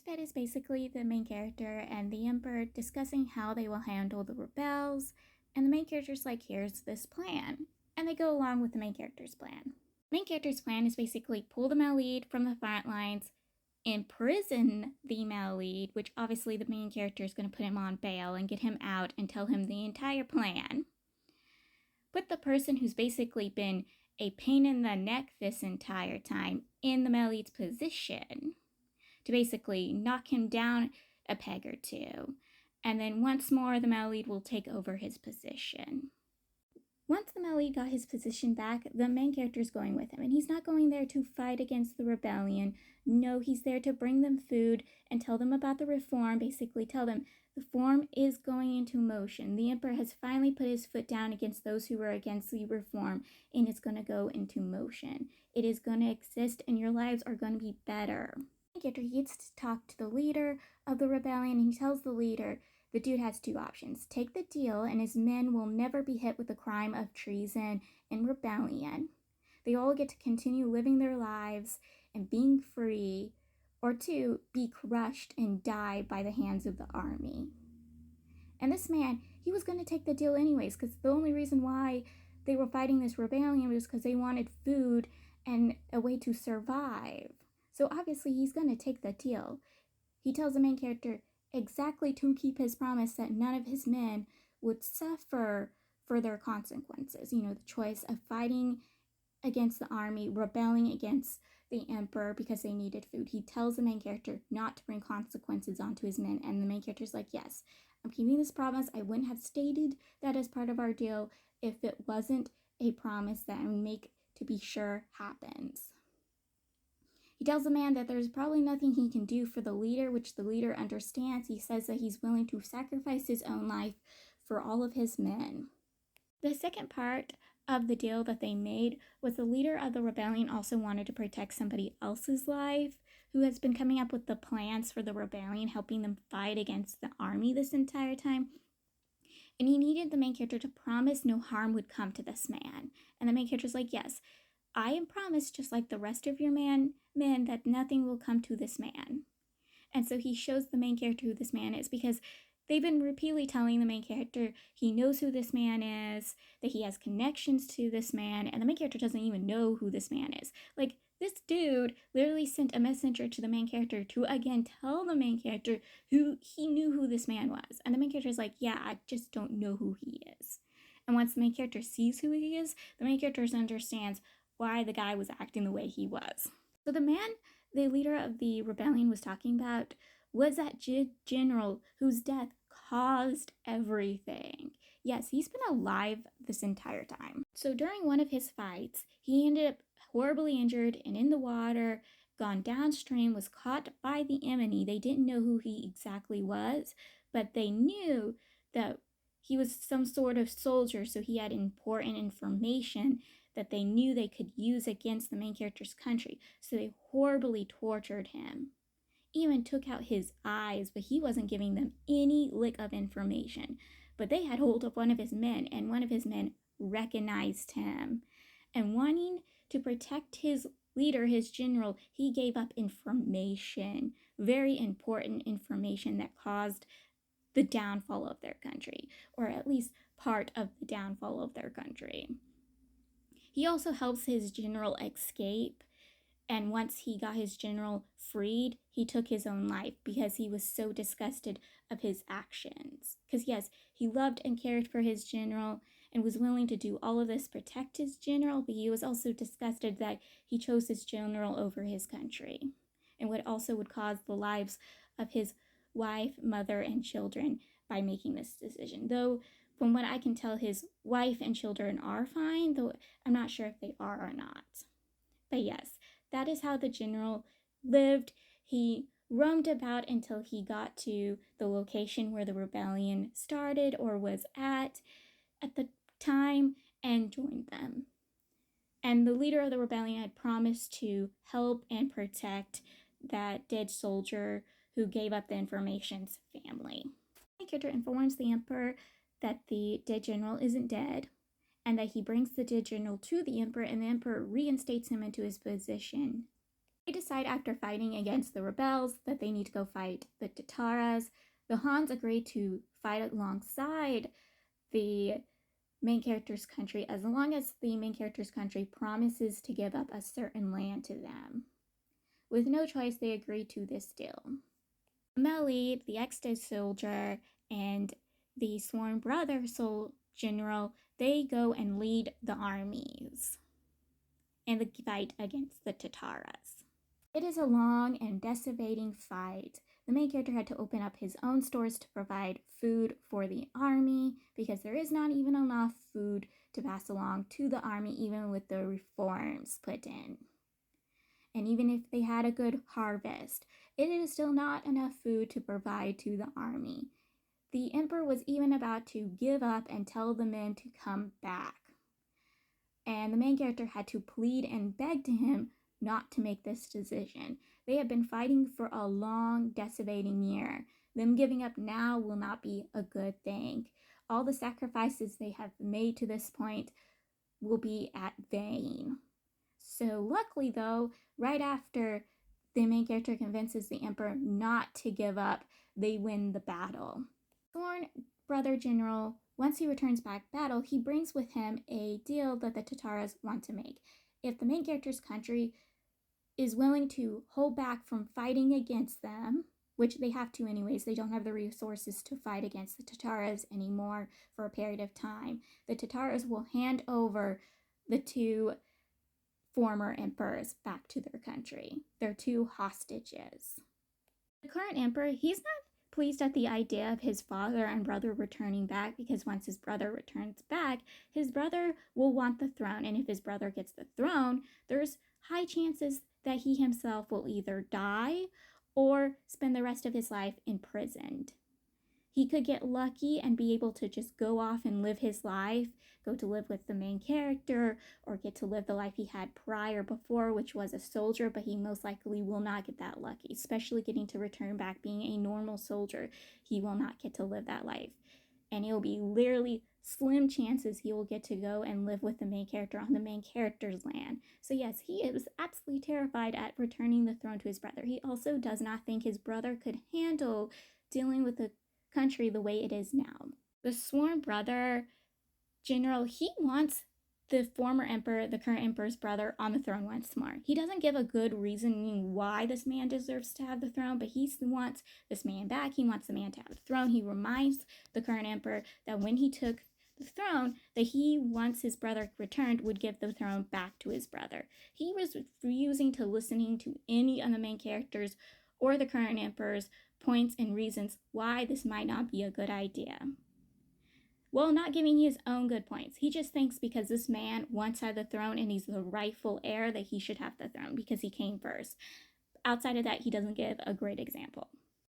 Bed is basically the main character and the Emperor discussing how they will handle the rebels, and the main character's like, here's this plan. And they go along with the main character's plan. The main character's plan is basically pull the male lead from the front lines, imprison the male lead, which obviously the main character is going to put him on bail and get him out and tell him the entire plan. Put the person who's basically been a pain in the neck this entire time in the male lead's position to basically knock him down a peg or two. And then once more, the male lead will take over his position. Once the male lead got his position back, the main character is going with him. And he's not going there to fight against the rebellion. No, he's there to bring them food and tell them about the reform. Basically tell them the reform is going into motion. The Emperor has finally put his foot down against those who were against the reform. And it's going to go into motion. It is going to exist and your lives are going to be better. He gets to talk to the leader of the rebellion, and he tells the leader the dude has two options. Take the deal and his men will never be hit with the crime of treason and rebellion. They all get to continue living their lives and being free, or two, be crushed and die by the hands of the army. And this man, he was going to take the deal anyways, because the only reason why they were fighting this rebellion was because they wanted food and a way to survive. So obviously he's going to take the deal. He tells the main character exactly to keep his promise that none of his men would suffer for their consequences. You know, the choice of fighting against the army, rebelling against the emperor because they needed food. He tells the main character not to bring consequences onto his men, and the main character's like, yes, I'm keeping this promise. I wouldn't have stated that as part of our deal if it wasn't a promise that I make to be sure happens. He tells the man that there's probably nothing he can do for the leader, which the leader understands. He says that he's willing to sacrifice his own life for all of his men. The second part of the deal that they made was the leader of the rebellion also wanted to protect somebody else's life who has been coming up with the plans for the rebellion, helping them fight against the army this entire time. And he needed the main character to promise no harm would come to this man. And the main character's like, yes, I am promised, just like the rest of your men, that nothing will come to this man. And so he shows the main character who this man is, because they've been repeatedly telling the main character he knows who this man is, that he has connections to this man, and the main character doesn't even know who this man is. Like, this dude literally sent a messenger to the main character to, again, tell the main character who he knew who this man was. And the main character is like, yeah, I just don't know who he is. And once the main character sees who he is, the main character understands why the guy was acting the way he was. So the man the leader of the rebellion was talking about was that general whose death caused everything. Yes, he's been alive this entire time. So during one of his fights, he ended up horribly injured and in the water, gone downstream, was caught by the enemy. They didn't know who he exactly was, but they knew that he was some sort of soldier, so he had important information that they knew they could use against the main character's country. So they horribly tortured him. Even took out his eyes, but he wasn't giving them any lick of information. But they had hold of one of his men, and one of his men recognized him. And wanting to protect his leader, his general, he gave up information, very important information that caused the downfall of their country, or at least part of the downfall of their country. He also helps his general escape, and once he got his general freed, he took his own life because he was so disgusted of his actions. Because yes, he loved and cared for his general and was willing to do all of this to protect his general, but he was also disgusted that he chose his general over his country, and what also would cause the lives of his wife, mother, and children by making this decision. Though, from what I can tell, his wife and children are fine, though I'm not sure if they are or not. But yes, that is how the general lived. He roamed about until he got to the location where the rebellion started or was at the time and joined them. And the leader of the rebellion had promised to help and protect that dead soldier who gave up the information's family. The character informs the emperor that the dead general isn't dead, and that he brings the dead general to the emperor, and the emperor reinstates him into his position. They decide after fighting against the rebels that they need to go fight the Tataras. The Hans agree to fight alongside the main character's country as long as the main character's country promises to give up a certain land to them. With no choice, they agree to this deal. Melly, the ex-soldier, and the sworn brother general, they go and lead the armies in the fight against the Tataras. It is a long and decimating fight. The main character had to open up his own stores to provide food for the army because there is not even enough food to pass along to the army, even with the reforms put in. And even if they had a good harvest, it is still not enough food to provide to the army. The emperor was even about to give up and tell the men to come back. And the main character had to plead and beg to him not to make this decision. They have been fighting for a long, decimating year. Them giving up now will not be a good thing. All the sacrifices they have made to this point will be at vain. So luckily though, right after the main character convinces the emperor not to give up, they win the battle. Thorn, brother general, once he returns back battle, he brings with him a deal that the Tataras want to make. If the main character's country is willing to hold back from fighting against them, which they have to anyways, they don't have the resources to fight against the Tataras anymore for a period of time, the Tataras will hand over the two former emperors back to their country. They're two hostages. The current emperor, he's not pleased at the idea of his father and brother returning back because once his brother returns back, his brother will want the throne. And if his brother gets the throne, there's high chances that he himself will either die or spend the rest of his life imprisoned. He could get lucky and be able to just go off and live his life, go to live with the main character, or get to live the life he had prior before, which was a soldier, but he most likely will not get that lucky, especially getting to return back being a normal soldier. He will not get to live that life. And it will be literally slim chances he will get to go and live with the main character on the main character's land. So yes, he is absolutely terrified at returning the throne to his brother. He also does not think his brother could handle dealing with the country the way it is now. The sworn brother general, he wants the former emperor, the current emperor's brother, on the throne once more. He doesn't give a good reasoning why this man deserves to have the throne, but he wants this man back. He wants the man to have the throne. He reminds the current emperor that when he took the throne, that he, once his brother returned, would give the throne back to his brother. He was refusing to listening to any of the main characters or the current emperor's points and reasons why this might not be a good idea. Well, not giving his own good points. He just thinks because this man once had the throne and he's the rightful heir that he should have the throne because he came first. Outside of that, he doesn't give a great example.